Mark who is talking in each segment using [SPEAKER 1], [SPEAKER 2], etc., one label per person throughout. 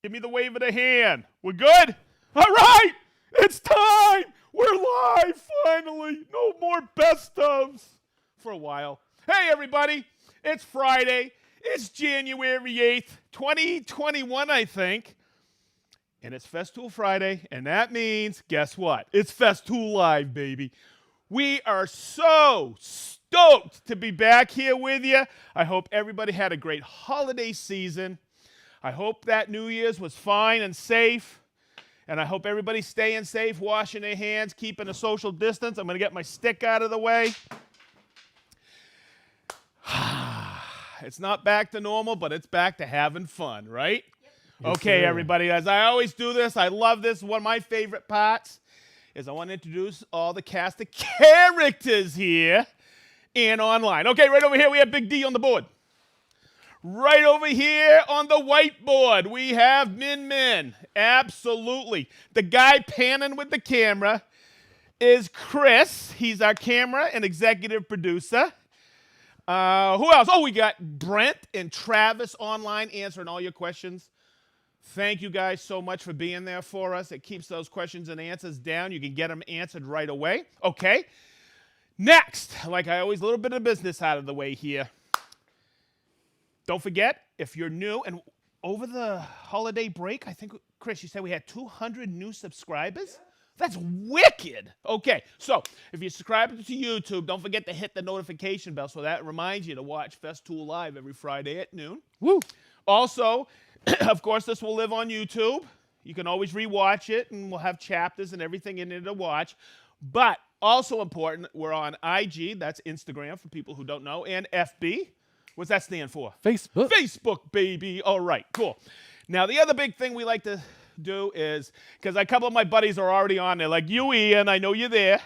[SPEAKER 1] Give me the wave of the hand. We're good? All right. It's time. We're live finally. No more best ofs for a while. Hey, everybody. It's Friday. It's January 8th, 2021, I think. And it's Festool Friday. And that means, guess what? It's Festool Live, baby. We are so stoked to be back here with you. I hope everybody had a great holiday season. I hope that New Year's was fine and safe. And I hope everybody's staying safe, washing their hands, keeping a social distance. I'm going to get my stick out of the way. It's not back to normal, but it's back to having fun, right? Yep. Okay, yes, everybody. As I always do this, I love this. One of my favorite parts is I want to introduce all the cast of characters here and online. Okay, right over here, we have Big D on the board. Right over here on the whiteboard, we have Min Min. Absolutely. The guy panning with the camera is Chris. He's our camera and executive producer. Who else? Oh, we got Brent and Travis online answering all your questions. Thank you guys so much for being there for us. It keeps those questions and answers down. You can get them answered right away. Okay. Next, like I always, a little bit of business out of the way here. Don't forget, if you're new, and over the holiday break, I think, Chris, you said we had 200 new subscribers? That's wicked. Okay, so if you subscribe to YouTube, don't forget to hit the notification bell so that reminds you to watch Festool Live every Friday at noon. Woo! Also, of course, this will live on YouTube. You can always rewatch it, and we'll have chapters and everything in it to watch. But also important, we're on IG, that's Instagram for people who don't know, and FB. What's that stand for?
[SPEAKER 2] Facebook.
[SPEAKER 1] Facebook, baby. All right, cool. Now, the other big thing we like to do is, because a couple of my buddies are already on there, like you, Ian, I know you're there.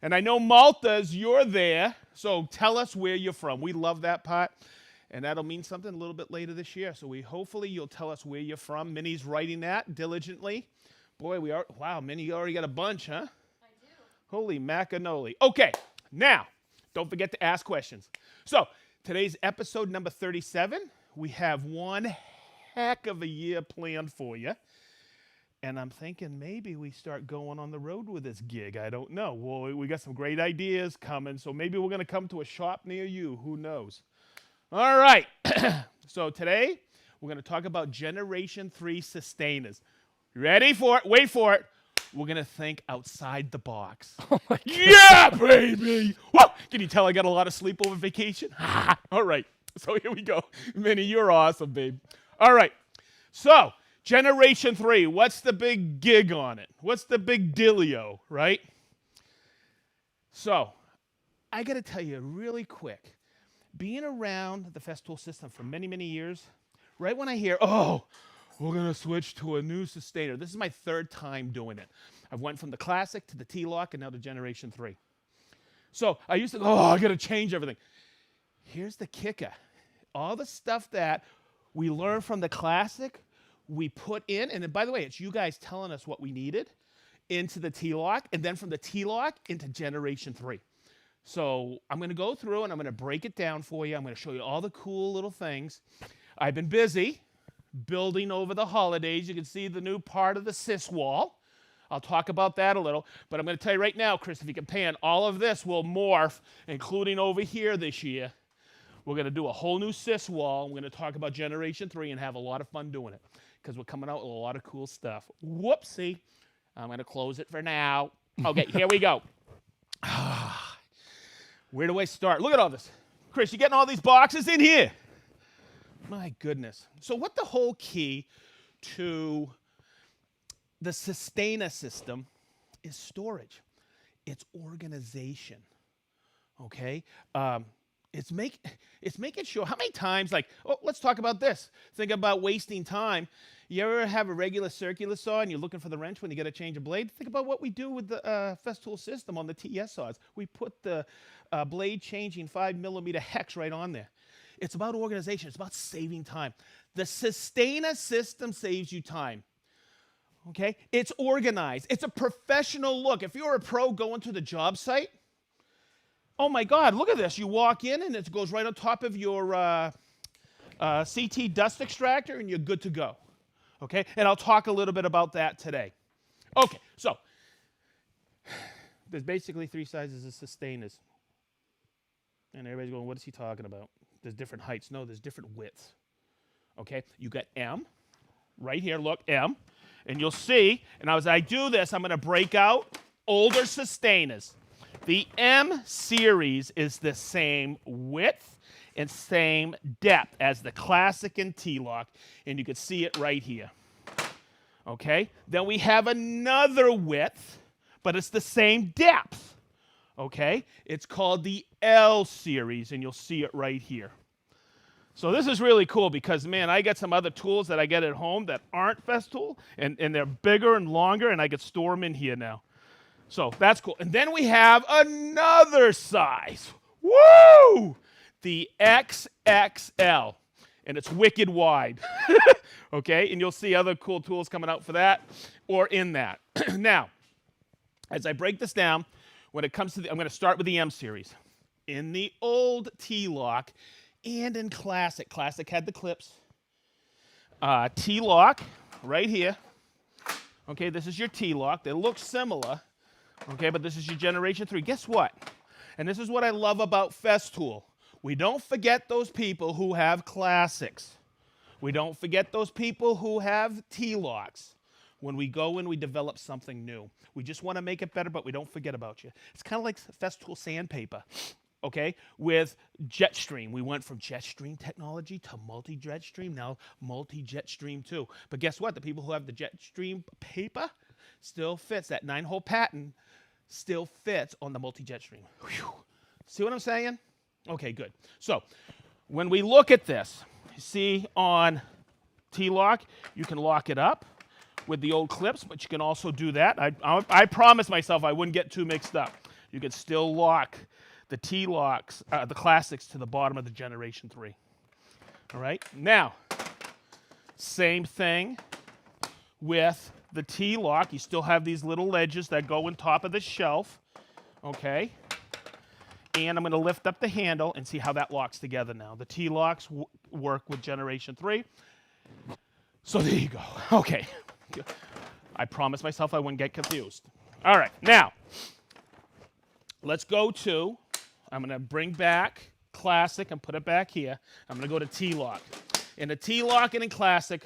[SPEAKER 1] And I know Malta's, you're there. So tell us where you're from. We love that part. And that'll mean something a little bit later this year. So hopefully you'll tell us where you're from. Minnie's writing that diligently. Boy, wow, Minnie, you already got a bunch, huh? I do. Holy macanoli. Okay, now, don't forget to ask questions. So, today's episode number 37. We have one heck of a year planned for you. And I'm thinking maybe we start going on the road with this gig. I don't know. Well, we got some great ideas coming, so maybe we're going to come to a shop near you. Who knows? All right. So today, we're going to talk about Generation 3 Systainers. You ready for it? Wait for it. We're going to think outside the box. Oh my God. Yeah, baby! Whoa! Can you tell I got a lot of sleep over vacation? All right. So here we go. Minnie, you're awesome, babe. All right. So, Generation 3, what's the big gig on it? What's the big dealio, right? So, I got to tell you really quick. Being around the Festool system for many, many years, right when I hear, oh, we're going to switch to a new Systainer. This is my third time doing it. I went from the Classic to the T-Lock and now to Generation 3. So I used to go, oh, I got to change everything. Here's the kicker. All the stuff that we learned from the Classic, we put in, and then, by the way, it's you guys telling us what we needed, into the T-Lock, and then from the T-Lock into Generation 3. So I'm going to go through and I'm going to break it down for you. I'm going to show you all the cool little things. I've been busy building over the holidays. You can see the new part of the SYS wall. I'll talk about that a little, but I'm going to tell you right now, Chris, if you can pan, all of this will morph, including over here this year. We're going to do a whole new SYS wall. We're going to talk about Generation 3 and have a lot of fun doing it because we're coming out with a lot of cool stuff. Whoopsie. I'm going to close it for now. Okay, here we go. Where do I start? Look at all this. Chris, you getting all these boxes in here? My goodness. So what the whole key to the Systainer system is storage. It's organization, okay? It's making sure, how many times, like, oh, let's talk about this. Think about wasting time. You ever have a regular circular saw and you're looking for the wrench when you got to change a blade? Think about what we do with the Festool system on the TS saws. We put the blade changing 5mm hex right on there. It's about organization. It's about saving time. The Systainer system saves you time. Okay? It's organized. It's a professional look. If you're a pro going to the job site, oh my God, look at this. You walk in and it goes right on top of your CT dust extractor and you're good to go. Okay, and I'll talk a little bit about that today. Okay, so there's basically 3 sizes of Systainers. And everybody's going, what is he talking about? There's different heights. No, there's different widths. Okay, you got M, right here, look, M. And you'll see, and as I do this, I'm going to break out older Systainers. The M series is the same width and same depth as the Classic and T-Lock, and you can see it right here. Okay, then we have another width, but it's the same depth. Okay, it's called the L series, and you'll see it right here. So this is really cool because, man, I get some other tools that I get at home that aren't Festool, and they're bigger and longer, and I can store them in here now. So that's cool. And then we have another size. Woo! The XXL, and it's wicked wide. Okay, and you'll see other cool tools coming out for that or in that. Now, as I break this down, when it comes to I'm going to start with the M series. In the old T-Lock and in Classic had the clips. T-Lock right here. Okay, this is your T-Lock. They look similar. Okay, but this is your Generation 3. Guess what? And this is what I love about Festool. We don't forget those people who have Classics. We don't forget those people who have T-Locks. When we go and we develop something new, we just want to make it better, but we don't forget about you. It's kind of like Festool sandpaper, okay? With Jetstream, we went from Jetstream technology to multi-Jetstream, now multi-Jetstream 2. But guess what? The people who have the Jetstream paper still fits. That 9-hole pattern still fits on the multi-Jetstream. See what I'm saying? Okay, good. So when we look at this, you see on T-Lock, you can lock it up with the old clips, but you can also do that. I promised myself I wouldn't get too mixed up. You could still lock the T-Locks, the Classics, to the bottom of the Generation 3. All right? Now, same thing with the T-Lock. You still have these little ledges that go on top of the shelf. Okay? And I'm going to lift up the handle and see how that locks together now. The T-Locks work with Generation 3. So there you go. Okay. I promised myself I wouldn't get confused. All right, now, let's go to, I'm going to bring back Classic and put it back here. I'm going to go to T-Lock. In the T-Lock and in Classic,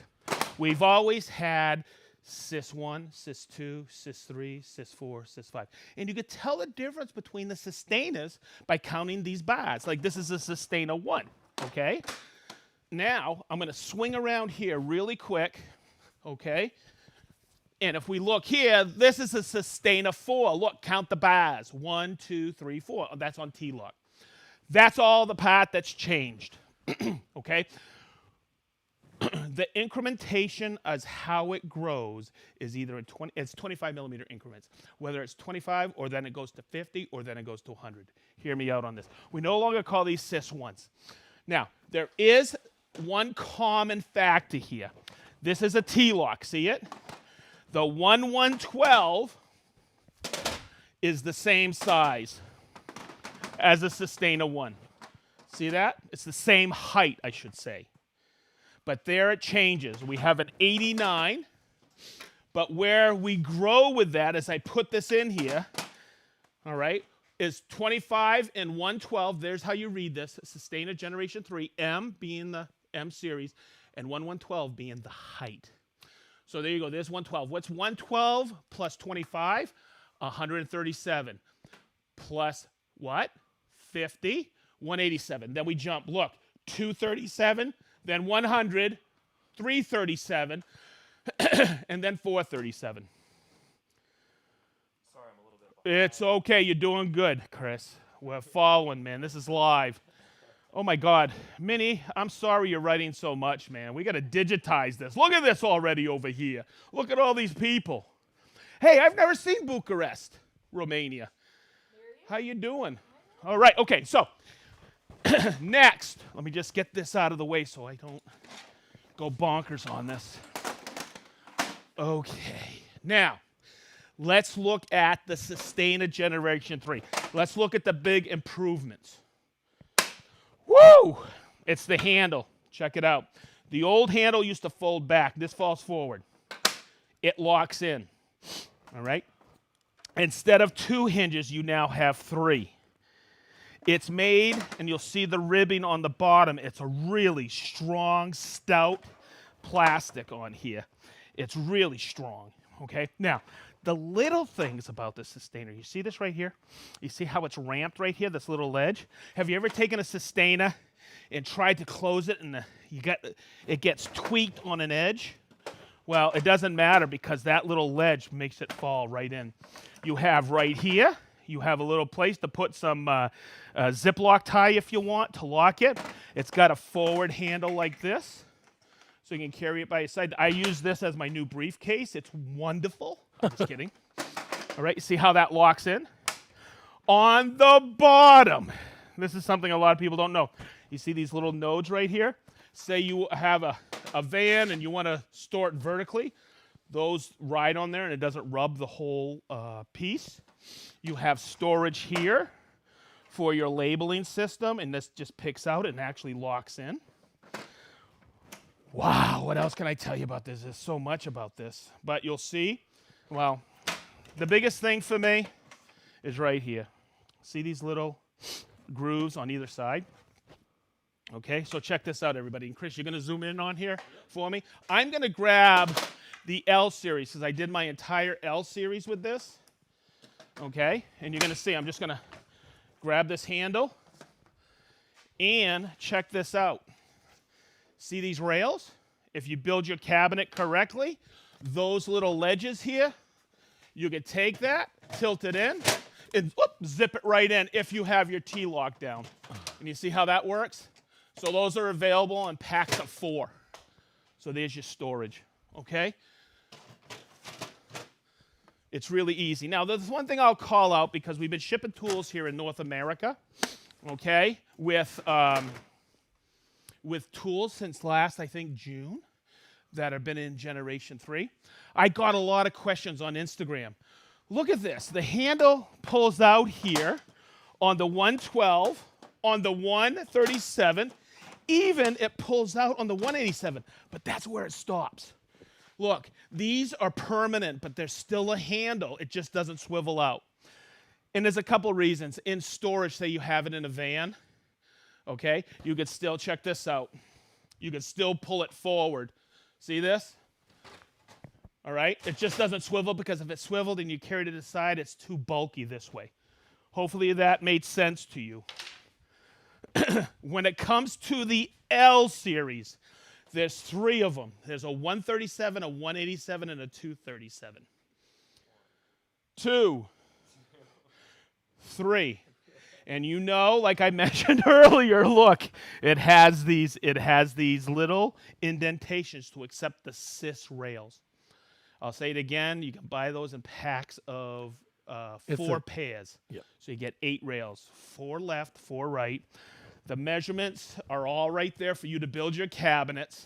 [SPEAKER 1] we've always had SYS-1, SYS-2, SYS-3, SYS-4, SYS-5. And you could tell the difference between the Systainers by counting these bars. Like this is a Systainer 1, okay? Now, I'm going to swing around here really quick, okay? And if we look here, this is a Systainer 4. Look, count the bars. 1, 2, 3, 4. Oh, that's on T-Lock. That's all the part that's changed, okay? The incrementation as how it grows is either in 25 millimeter increments. Whether it's 25 or then it goes to 50 or then it goes to 100. Hear me out on this. We no longer call these SYS-1s. Now, there is one common factor here. This is a T-Lock, see it? The 1112 is the same size as a Systainer 1. See that? It's the same height, I should say. But there it changes. We have an 89, but where we grow with that, as I put this in here, all right, is 25 and 112. There's how you read this. Systainer Generation 3, M being the M series, and 1112 being the height. So there you go. There's 112. What's 112 plus 25? 137. Plus what? 50? 187. Then we jump. Look, 237, then 100, 337, and then 437.
[SPEAKER 2] Sorry, I'm a little bit behind.
[SPEAKER 1] It's okay. You're doing good, Chris. We're following, man. This is live. Oh, my God. Minnie, I'm sorry you're writing so much, man. We got to digitize this. Look at this already over here. Look at all these people. Hey, I've never seen Bucharest, Romania. How you doing? All right. Okay, so next, let me just get this out of the way so I don't go bonkers on this. Okay. Now, let's look at the Systainer Generation 3. Let's look at the big improvements. Woo! It's the handle. Check it out. The old handle used to fold back. This falls forward. It locks in. All right? Instead of 2 hinges, you now have 3. It's made, and you'll see the ribbing on the bottom. It's a really strong, stout plastic on here. It's really strong, okay? Now, the little things about the Systainer, you see this right here? You see how it's ramped right here, this little ledge? Have you ever taken a Systainer and tried to close it and it gets tweaked on an edge? Well, it doesn't matter because that little ledge makes it fall right in. You have right here, you have a little place to put some Ziploc tie if you want to lock it. It's got a forward handle like this, so you can carry it by your side. I use this as my new briefcase. It's wonderful. I'm just kidding. All right, you see how that locks in? On the bottom, this is something a lot of people don't know. You see these little nodes right here? Say you have a van and you want to store it vertically. Those ride on there and it doesn't rub the whole piece. You have storage here for your labeling system, and this just picks out and actually locks in. Wow, what else can I tell you about this? There's so much about this. But you'll see, well, the biggest thing for me is right here. See these little grooves on either side? Okay, so check this out, everybody. And Chris, you're going to zoom in on here for me? I'm going to grab the L series because I did my entire L series with this. Okay, and you're going to see, I'm just going to grab this handle and check this out. See these rails? If you build your cabinet correctly, those little ledges here, you could take that, tilt it in, and zip it right in if you have your T-lock down. And you see how that works? So those are available in packs of 4. So there's your storage, okay? It's really easy. Now, there's one thing I'll call out because we've been shipping tools here in North America, okay, with tools since last, I think, June that have been in Generation 3. I got a lot of questions on Instagram. Look at this. The handle pulls out here on the 112, on the 137, even it pulls out on the 187, but that's where it stops. Look, these are permanent, but there's still a handle. It just doesn't swivel out. And there's a couple reasons. In storage, say you have it in a van, okay, you could still, check this out. You could still pull it forward. See this? All right? It just doesn't swivel because if it swiveled and you carried it aside, it's too bulky this way. Hopefully that made sense to you. When it comes to the L series, there's 3 of them. There's a 137, a 187, and a 237. 2, 3. And you know, like I mentioned earlier, look, it has these little indentations to accept the SYS rails. I'll say it again, you can buy those in packs of 4 pairs. Yep. So you get 8 rails, 4 left, 4 right. The measurements are all right there for you to build your cabinets.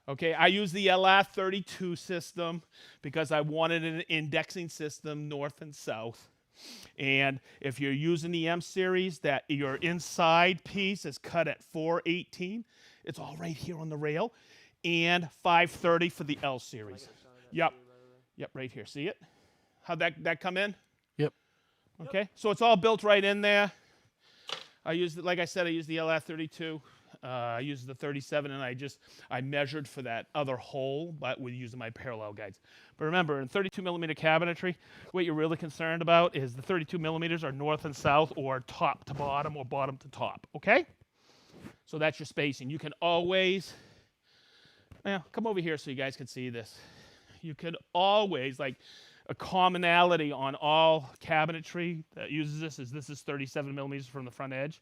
[SPEAKER 1] Okay, I use the LR32 system because I wanted an indexing system north and south. And if you're using the M series, that your inside piece is cut at 418. It's all right here on the rail. And 530 for the L series. Yep. Yep, right here. See it? How'd that come in?
[SPEAKER 2] Yep.
[SPEAKER 1] Okay, so it's all built right in there. I used, like I said, I used the LR32. I used the 37, and I measured for that other hole, but with using my parallel guides. But remember, in 32 millimeter cabinetry, what you're really concerned about is the 32 millimeters are north and south, or top to bottom, or bottom to top. Okay? So that's your spacing. You can always, come over here so you guys can see this. You can always, like, a commonality on all cabinetry that uses this is 37 millimeters from the front edge.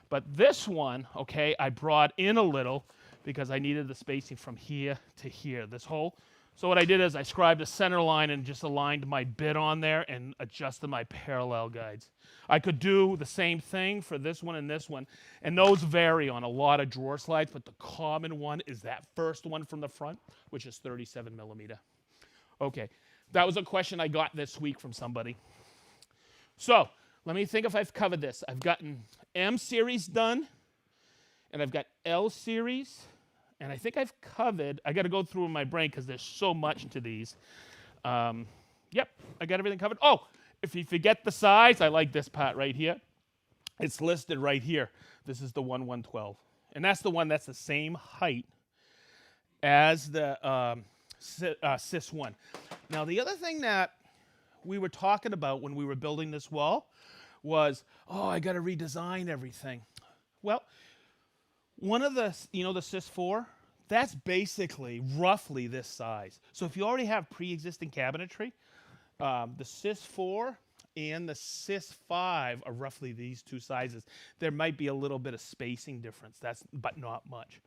[SPEAKER 1] But this one, okay, I brought in a little because I needed the spacing from here to here, this hole. So what I did is I scribed a center line and just aligned my bit on there and adjusted my parallel guides. I could do the same thing for this one and this one, and those vary on a lot of drawer slides, but the common one is that first one from the front, which is 37 millimeter. Okay, that was a question I got this week from somebody. So let me think if I've covered this. I've gotten M series done, and I've got L series, and I think I've covered, I got to go through in my brain because there's so much to these. Yep, I got everything covered. Oh, if you forget the size, I like this part right here. It's listed right here. This is the 112. And that's the one that's the same height as the SYS-1. Now, the other thing that we were talking about when we were building this wall was, oh, I got to redesign everything. Well, one of the, the SYS-4, that's basically roughly this size. So if you already have pre-existing cabinetry, the SYS-4 and the SYS-5 are roughly these two sizes. There might be a little bit of spacing difference, but not much.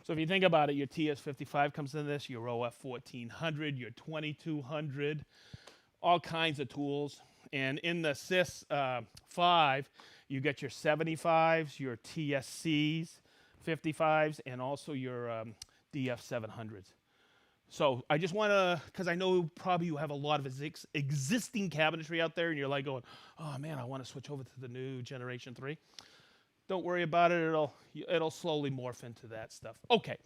[SPEAKER 1] So if you think about it, your TS55 comes in this, your OF1400, your 2200, all kinds of tools. And in the SYS-5, you get your 75s, your TSCs, 55s, and also your DF700s. So I just want to, because I know probably you have a lot of existing cabinetry out there, and you're like going, oh man, I want to switch over to the new Generation 3. Don't worry about it. It'll slowly morph into that stuff. Okay.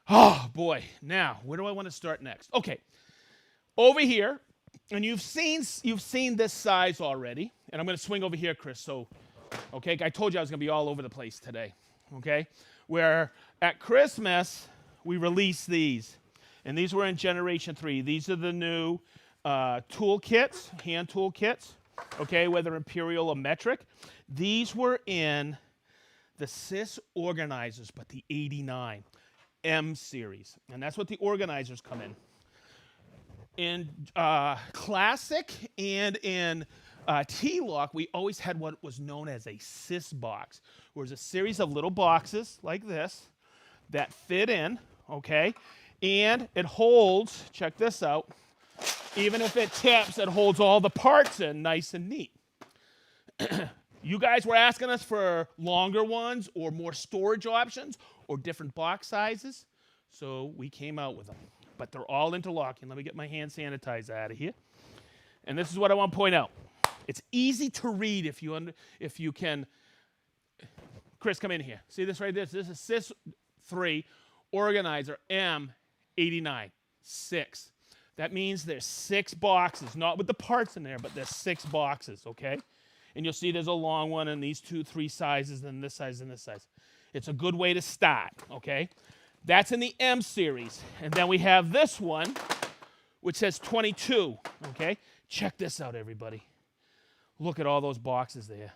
[SPEAKER 1] Oh boy. Now, where do I want to start next? Okay. Over here, and you've seen this size already, and I'm going to swing over here, Chris. So, okay, I told you I was going to be all over the place today. Okay, where at Christmas we released these. And these were in Generation 3. These are the new toolkits, hand toolkits, okay, whether imperial or metric. These were in the SYS organizers, but the 89 M series. And that's what the organizers come in. In Classic and in T-Lock, we always had what was known as a SYS box, where it's a series of little boxes like this that fit in, okay? And it holds, check this out, even if it tips, it holds all the parts in nice and neat. You guys were asking us for longer ones or more storage options or different box sizes, so we came out with them. But they're all interlocking. Let me get my hand sanitizer out of here. And this is what I want to point out. It's easy to read if you can. Chris, come in here. See this right there? This is SYS-3 organizer M89 6. That means there's 6 boxes, not with the parts in there, but there's 6 boxes, okay? And you'll see there's a long one and these 2, 3 sizes, and this size and this size. It's a good way to start, okay? That's in the M series. And then we have this one, which says 22, okay? Check this out, everybody. Look at all those boxes there.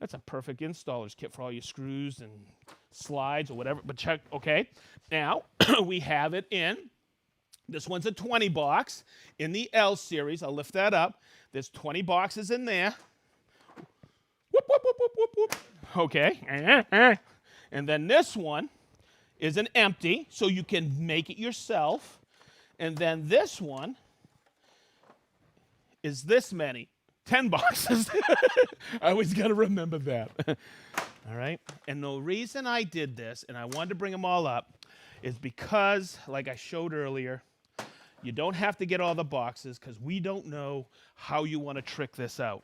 [SPEAKER 1] That's a perfect installer's kit for all your screws and slides or whatever. But check, okay. Now, we have it in, this one's a 20 box in the L series. I'll lift that up. There's 20 boxes in there. Whoop, whoop, whoop, whoop, whoop, whoop. Okay. And then this one is an empty, so you can make it yourself. And then this one is this many. 10 boxes. I always got to remember that. All right? And the reason I did this, and I wanted to bring them all up, is because, like I showed earlier, you don't have to get all the boxes because we don't know how you want to trick this out.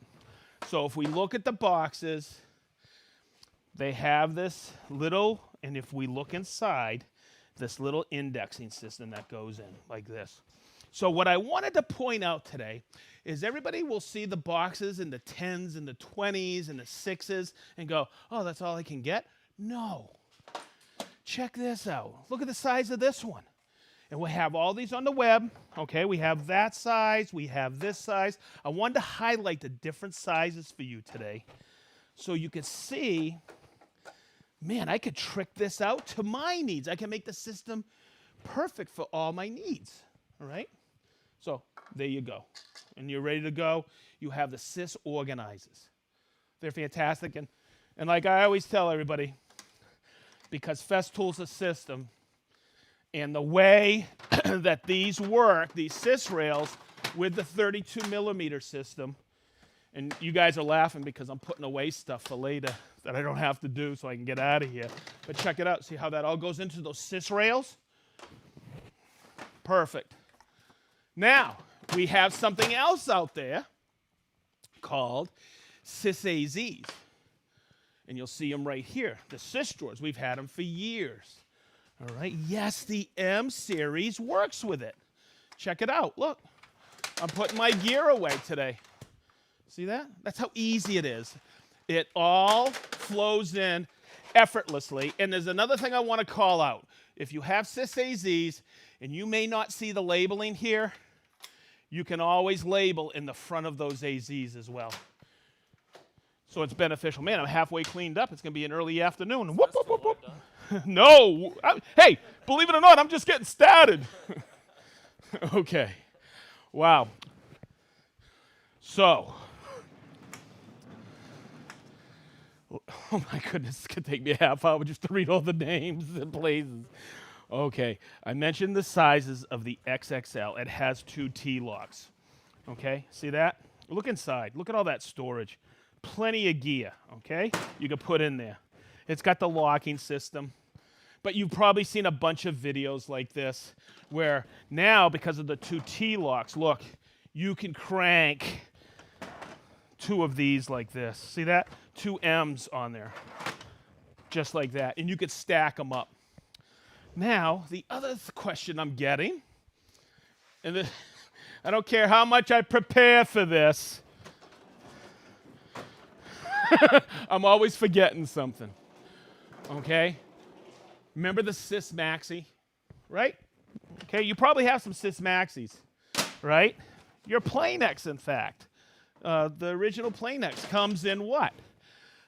[SPEAKER 1] So if we look at the boxes, they have this little, and if we look inside, this little indexing system that goes in like this. So what I wanted to point out today is everybody will see the boxes in the 10s and the 20s and the 6s and go, oh, that's all I can get? No. Check this out. Look at the size of this one. And we have all these on the web. Okay, we have that size. We have this size. I wanted to highlight the different sizes for you today so you could see, man, I could trick this out to my needs. I can make the system perfect for all my needs. All right? So there you go. And you're ready to go. You have the SYS organizers. They're fantastic. And like I always tell everybody, because Festool's a system, and the way that these work, these SYS rails with the 32 millimeter system, and you guys are laughing because I'm putting away stuff for later that I don't have to do so I can get out of here. But check it out. See how that all goes into those SYS rails? Perfect. Now, we have something else out there called SYS-AZs. And you'll see them right here. The SYS drawers, we've had them for years. All right, yes, the M series works with it. Check it out. Look, I'm putting my gear away today. See that? That's how easy it is. It all flows in effortlessly. And there's another thing I want to call out. If you have SysAZs and you may not see the labeling here, you can always label in the front of those AZs as well. So it's beneficial. Man, I'm halfway cleaned up. It's going to be an early afternoon. Whoop, whoop, whoop, whoop. No. Hey, believe it or not, I'm just getting started. Okay. Wow. So, oh my goodness, it's going to take me a half hour just to read all the names and places. Okay, I mentioned the sizes of the XXL. It has 2 T-locks. Okay, see that? Look inside. Look at all that storage. Plenty of gear, okay, you can put in there. It's got the locking system. But you've probably seen a bunch of videos like this where now, because of the 2 T-locks, look, you can crank 2 of these like this. See that? 2 M's on there, just like that. And you could stack them up. Now, the other question I'm getting, and I don't care how much I prepare for this, I'm always forgetting something, okay? Remember the SYS Maxi, right? Okay, you probably have some SYS Maxis, right? Your Planex, in fact. The original Planex comes in what?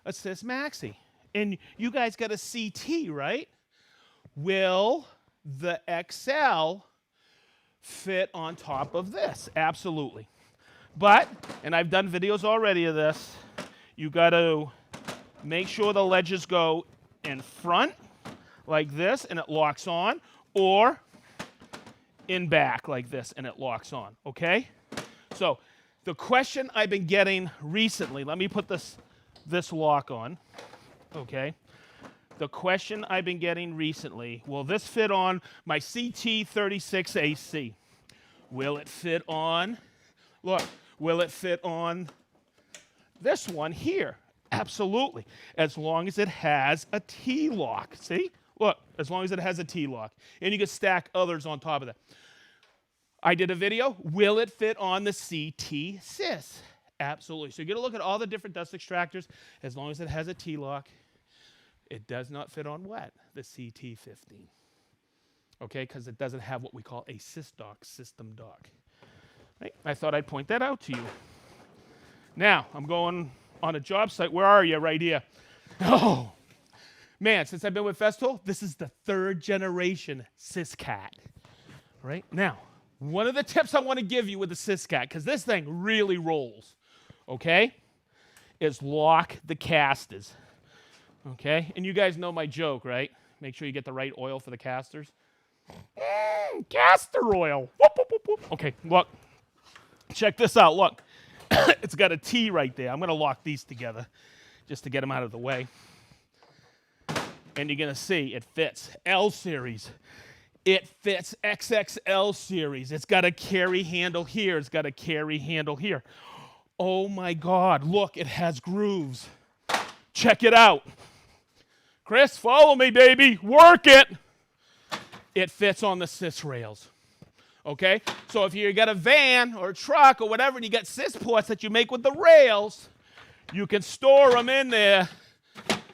[SPEAKER 1] A SYS Maxi. And you guys got a CT, right? Will the XL fit on top of this? Absolutely. But, and I've done videos already of this, you got to make sure the ledges go in front like this and it locks on, or in back like this and it locks on, okay? So the question I've been getting recently, let me put this lock on, okay? The question I've been getting recently, will this fit on my CT36AC? Will it fit on, look, will it fit on this one here? Absolutely, as long as it has a T-lock. See? Look, as long as it has a T-lock. And you can stack others on top of that. I did a video, will it fit on the CT SYS? Absolutely. So you get a look at all the different dust extractors. As long as it has a T-lock, it does not fit on what? The CT15. Okay, because it doesn't have what we call a SysDock system dock. Right? I thought I'd point that out to you. Now, I'm going on a job site. Where are you? Right here. Oh, man, since I've been with Festool, this is the 3rd generation SYS-Cart. Right? Now, one of the tips I want to give you with the SYS-Cart, because this thing really rolls, okay, is lock the casters. Okay? And you guys know my joke, right? Make sure you get the right oil for the casters. Castor oil. Whoop, whoop, whoop, whoop. Okay, look. Check this out. Look. It's got a T right there. I'm going to lock these together just to get them out of the way. And you're going to see it fits L series. It fits XXL series. It's got a carry handle here. It's got a carry handle here. Oh my God, look, it has grooves. Check it out. Chris, follow me, baby. Work it. It fits on the SYS rails. Okay? So if you got a van or a truck or whatever and you got SYS ports that you make with the rails, you can store them in there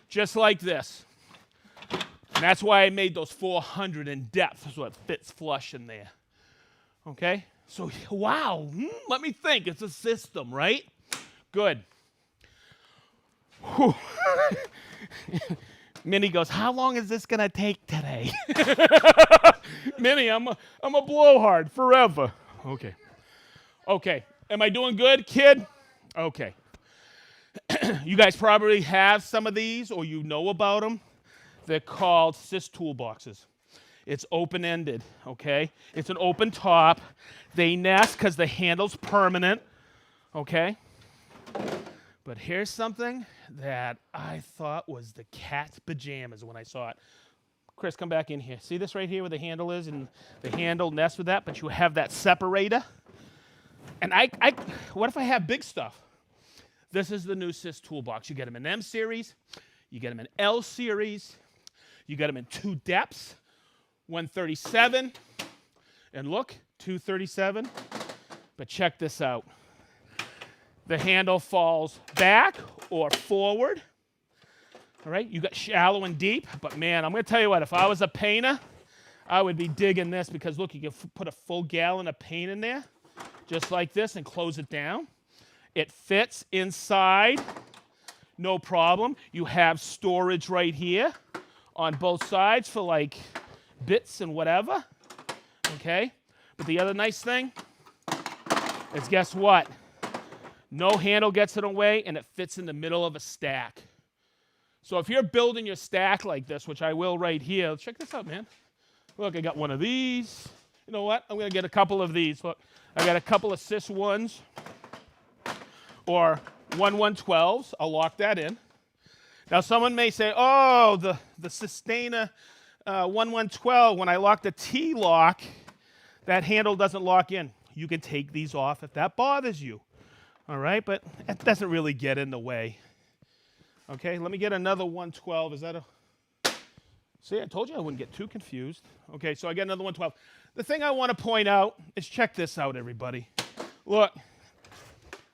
[SPEAKER 1] just like this. And that's why I made those 400 in depth, so it fits flush in there. Okay? So, wow, let me think. It's a system, right? Good. Whew. Minnie goes, how long is this going to take today? Minnie, I'm a blowhard forever. Okay. Okay. Am I doing good, kid? Okay. You guys probably have some of these or you know about them. They're called SYS Toolboxes. It's open-ended, okay? It's an open top. They nest because the handle's permanent, okay? But here's something that I thought was the cat's pajamas when I saw it. Chris, come back in here. See this right here where the handle is? And the handle nests with that, but you have that separator. And what if I have big stuff? This is the new SYS Toolbox. You get them in M series. You get them in L series. You get them in 2 depths, 137, and look, 237. But check this out. The handle falls back or forward. All right, you got shallow and deep, but man, I'm going to tell you what, if I was a painter, I would be digging this because look, you can put a full gallon of paint in there, just like this, and close it down. It fits inside, no problem. You have storage right here on both sides for like bits and whatever, okay? But the other nice thing is, guess what? No handle gets in the way, and it fits in the middle of a stack. So if you're building your stack like this, which I will right here, check this out, man. Look, I got one of these. You know what? I'm going to get a couple of these. Look, I got a couple of SYS-1s or 112s. I'll lock that in. Now, someone may say, oh, the Systainer 1112, when I lock the T-lock, that handle doesn't lock in. You can take these off if that bothers you. All right? But it doesn't really get in the way. Okay, let me get another 112. Is that a... See, I told you I wouldn't get too confused. Okay, so I get another 112. The thing I want to point out is, check this out, everybody. Look,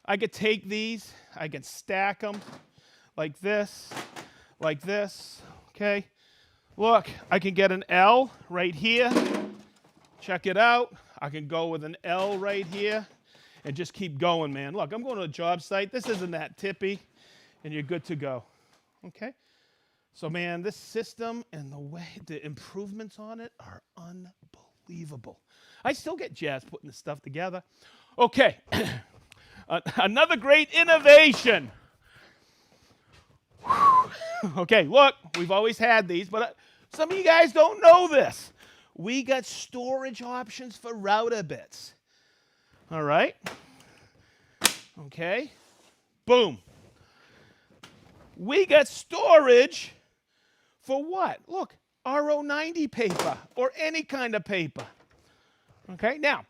[SPEAKER 1] I could take these, I can stack them like this, okay? Look, I can get an L right here. Check it out. I can go with an L right here and just keep going, man. Look, I'm going to a job site. This isn't that tippy, and you're good to go, okay? So, man, this system and the improvements on it are unbelievable. I still get jazzed putting this stuff together. Okay, another great innovation. Okay, look, we've always had these, but some of you guys don't know this. We got storage options for router bits. All right? Okay, boom. We got storage for what? Look, RO90 paper or any kind of paper. Okay, now,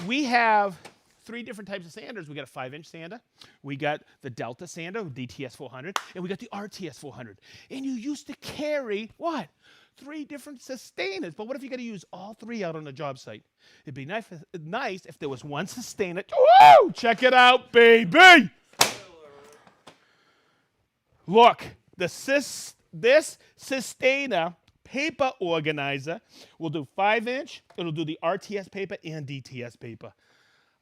[SPEAKER 1] we have 3 different types of sanders. We got a 5-inch sander, we got the Delta sander, DTS 400, and we got the RTS 400. And you used to carry, what? 3 different Systainers. But what if you got to use all 3 out on a job site? It'd be nice if there was one Systainer. Woo! Check it out, baby! Look, this Systainer paper organizer will do 5-inch. It'll do the RTS paper and DTS paper.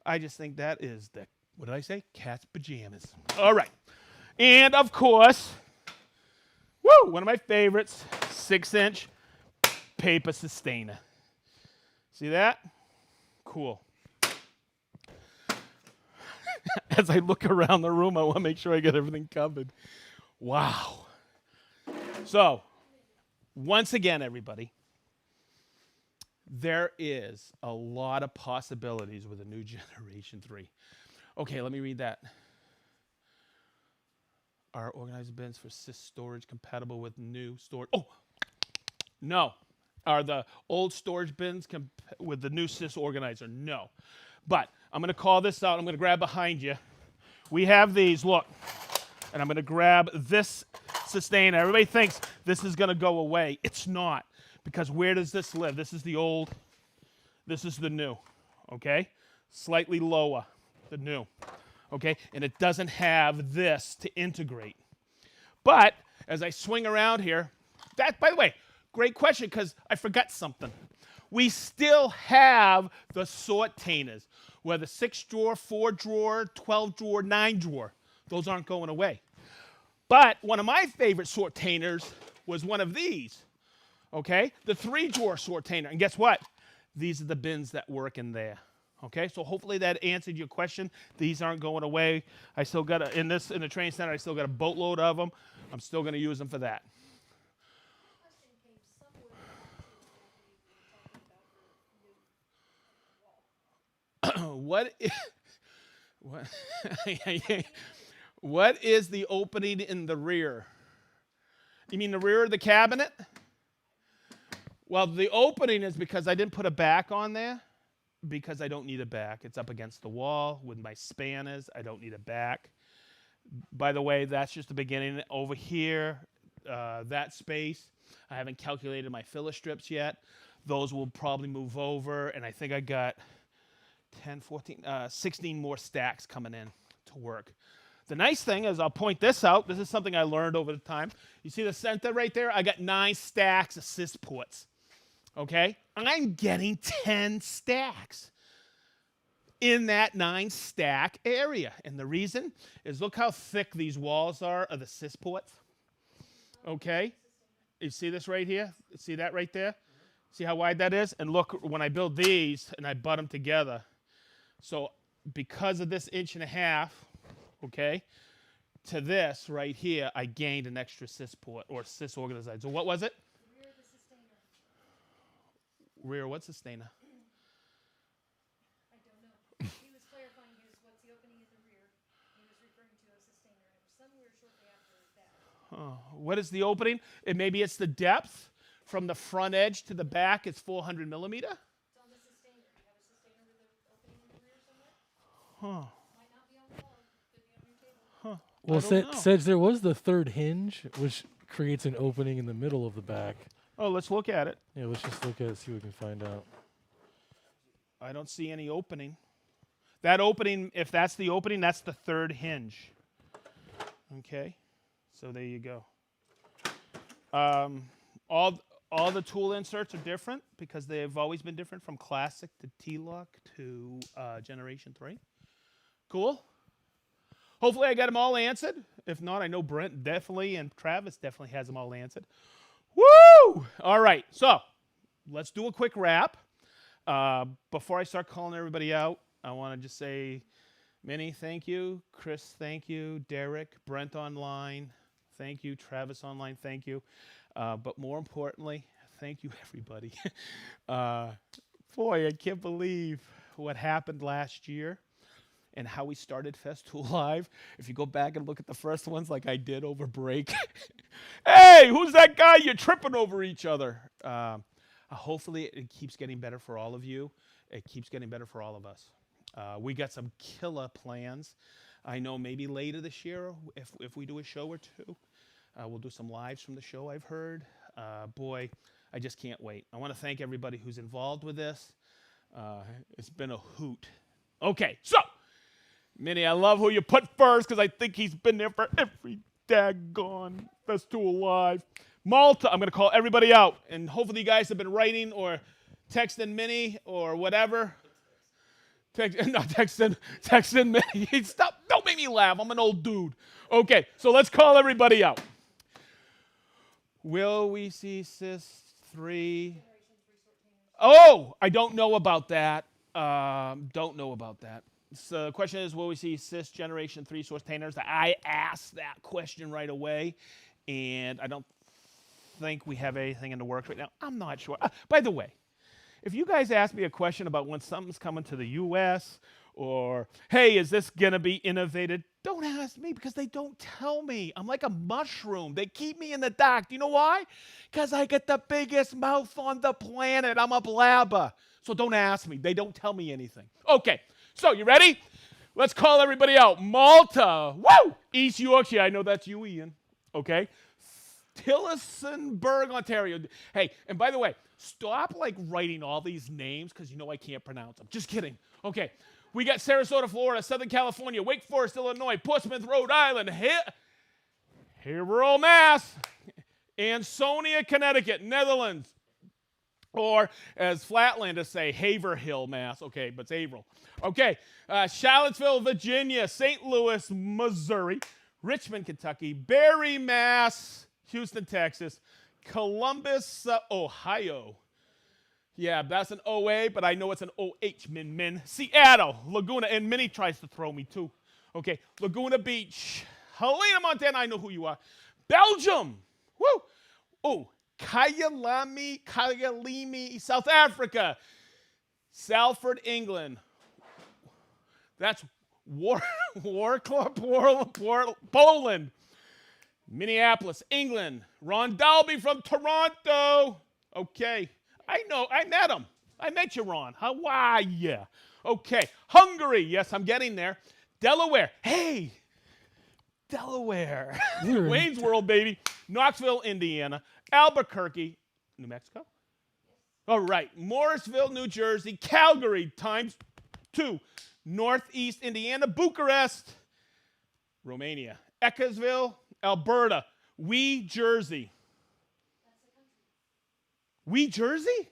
[SPEAKER 1] I just think that is the, what did I say? Cat's pajamas. All right. And, of course, woo, one of my favorites, 6-inch paper Systainer. See that? Cool. As I look around the room, I want to make sure I get everything covered. Wow. So, once again, everybody, there is a lot of possibilities with a new Generation 3. Okay, let me read that. Are organizer bins for SYS storage compatible with new storage? Oh, no. Are the old storage bins with the new SYS organizer? No. But I'm going to call this out. I'm going to grab behind you. We have these, look. And I'm going to grab this Systainer. Everybody thinks this is going to go away. It's not. Because where does this live? This is the old. This is the new. Okay? Slightly lower. The new. Okay? And it doesn't have this to integrate. But as I swing around here, that, by the way, great question because I forgot something. We still have the sortainers, whether 6-drawer, 4-drawer, 12-drawer, 9-drawer. Those aren't going away. But one of my favorite sortainers was one of these. Okay? The 3-drawer sortainer. And guess what? These are the bins that work in there. Okay? So hopefully that answered your question. These aren't going away. I still got in the training center, I still got a boatload of them. I'm still going to use them for that. What is the opening in the rear? You mean the rear of the cabinet? Well, the opening is because I didn't put a back on there because I don't need a back. It's up against the wall with my spanners. I don't need a back. By the way, that's just the beginning. Over here, that space, I haven't calculated my filler strips yet. Those will probably move over, and I think I got 10, 14, 16 more stacks coming in to work. The nice thing is, I'll point this out. This is something I learned over the time. You see the center right there? I got 9 stacks of sys ports. Okay? I'm getting 10 stacks in that 9 stack area. And the reason is, look how thick these walls are of the sys ports. Okay? You see this right here? See that right there? See how wide that is? And look, when I build these and I butt them together, so because of this 1.5 inches, okay, to this right here, I gained an extra sys port or sys organizer. So what was it?
[SPEAKER 2] Rear the Systainer.
[SPEAKER 1] Rear what Systainer?
[SPEAKER 2] I don't know. He was clarifying what's the opening in the rear. He was referring to a Systainer. It was somewhere shortly after that.
[SPEAKER 1] What is the opening? Maybe it's the depth from the front edge to the back. It's 400 millimeter.
[SPEAKER 2] It's on the Systainer. You have a Systainer with an opening in the rear somewhere? Might not be on the wall. Could be on your table.
[SPEAKER 3] Well, Sedge, there was the third hinge, which creates an opening in the middle of the back.
[SPEAKER 1] Oh, let's look at it.
[SPEAKER 3] Yeah, let's just look at it, see what we can find out.
[SPEAKER 1] I don't see any opening. That opening, if that's the opening, that's the third hinge. Okay, so there you go. All the tool inserts are different because they've always been different, from classic to T-lock to Generation 3. Cool. Hopefully I got them all answered. If not, I know Brent definitely and Travis definitely has them all answered. Woo! All right, so let's do a quick wrap. Before I start calling everybody out, I want to just say, Minnie, thank you. Chris, thank you. Derek, Brent online, thank you. Travis online, thank you. But more importantly, thank you, everybody. Boy, I can't believe what happened last year and how we started Festool Live. If you go back and look at the first ones like I did over break. Hey, who's that guy? You're tripping over each other. Hopefully it keeps getting better for all of you. It keeps getting better for all of us. We got some killer plans. I know maybe later this year, if we do a show or two, we'll do some lives from the show, I've heard. Boy, I just can't wait. I want to thank everybody who's involved with this. It's been a hoot. Okay, so, Minnie, I love who you put first because I think he's been there for every daggone Festool Live. Malta, I'm going to call everybody out. And hopefully you guys have been writing or texting Minnie or whatever. Texting Minnie. Stop. Don't make me laugh. I'm an old dude. Okay, so let's call everybody out. Will we see SYS-3? Oh, I don't know about that. Don't know about that. So the question is, will we see SYS Generation 3 Systainers? I asked that question right away, and I don't think we have anything in the works right now. I'm not sure. By the way, if you guys ask me a question about when something's coming to the U.S. or, hey, is this going to be innovated? Don't ask me because they don't tell me. I'm like a mushroom. They keep me in the dark. Do you know why? Because I get the biggest mouth on the planet. I'm a blabber. So don't ask me. They don't tell me anything. Okay, so you ready? Let's call everybody out. Malta. Woo! East Yorkshire. I know that's you, Ian. Okay. Tillsonburg, Ontario. Hey, and by the way, stop like writing all these names because you know I can't pronounce them. Just kidding. Okay. We got Sarasota, Florida, Southern California, Wake Forest, Illinois, Portsmouth, Rhode Island, Haverhill, Mass, Ansonia, Connecticut, Netherlands, or as Flatlanders say, Haverhill, Mass. Okay, but it's Haverhill. Okay, Charlottesville, Virginia, St. Louis, Missouri, Richmond, Kentucky, Barry, Mass, Houston, Texas, Columbus, Ohio. Yeah, that's an OA, but I know it's an OH, min. Seattle, Laguna, and Minnie tries to throw me too. Okay, Laguna Beach, Helena, Montana, I know who you are. Belgium, woo! Oh, Kyalami, South Africa. Salford, England. That's Warclub, Poland. Minneapolis, England. Ron Dalby from Toronto. Okay. I know. I met him. I met you, Ron. How are you? Okay. Hungary. Yes, I'm getting there. Delaware. Hey. Delaware. Wayne's World, baby. Knoxville, Indiana. Albuquerque, New Mexico. All right, Morrisville, New Jersey, Calgary ×2, Northeast Indiana, Bucharest, Romania, Eckersville, Alberta, Wee, Jersey. Wee, Jersey?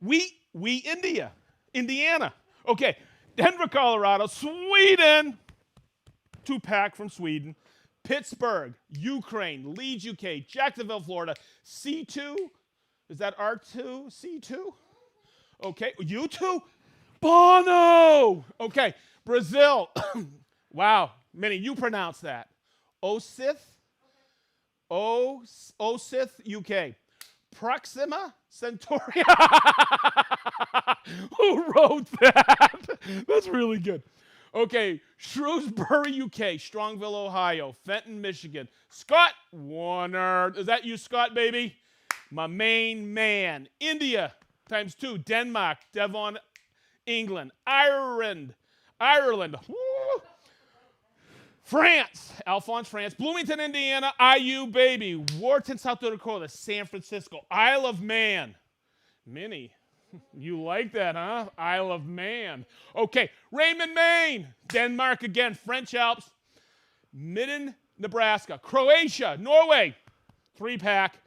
[SPEAKER 1] Wee, Indiana. Okay, Denver, Colorado, Sweden, 2-pack from Sweden, Pittsburgh, Ukraine, Leeds, UK, Jacksonville, Florida, C2. Is that R2? C2? Okay, U2? Bono! Okay, Brazil. Wow, Minnie, you pronounce that. Osith, UK. Proxima Centauri. Who wrote that? That's really good. Okay, Shrewsbury, UK. Strongville, Ohio. Fenton, Michigan. Scott Warner. Is that you, Scott, baby? My main man. India ×2. Denmark. Devon, England. Ireland. Woo. France, Alphonse, France, Bloomington, Indiana, IU, baby, Wharton, South Dakota, San Francisco, Isle of Man. Minnie, you like that, huh? Isle of Man. Okay, Raymond, Maine, Denmark again, French Alps, Midden, Nebraska, Croatia, Norway, 3-pack.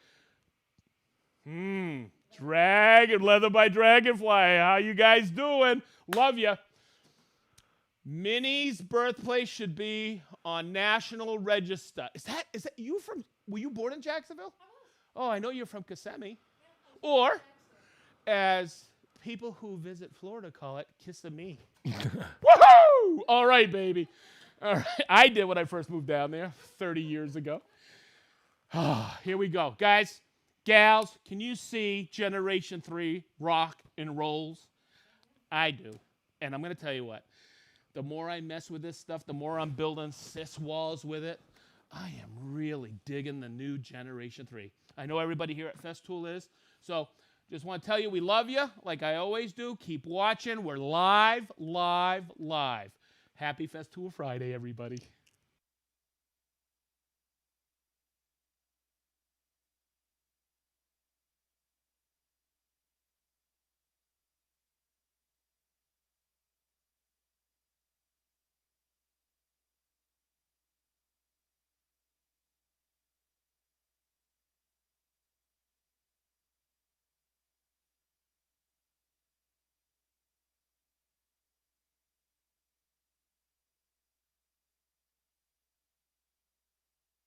[SPEAKER 1] Dragon, leather by Dragonfly. How you guys doing? Love ya. Minnie's birthplace should be on National Register. Is that you from, were you born in Jacksonville? Oh, I know you're from Kissimmee. Or, as people who visit Florida call it, Kissimmee. Woohoo! All right, baby. All right. I did when I first moved down there 30 years ago. Here we go. Guys, gals, can you see Generation 3 rock and rolls? I do. And I'm going to tell you what. The more I mess with this stuff, the more I'm building SYS walls with it. I am really digging the new Generation 3. I know everybody here at Festool is. So just want to tell you we love you like I always do. Keep watching. We're live. Happy Festool Friday, everybody.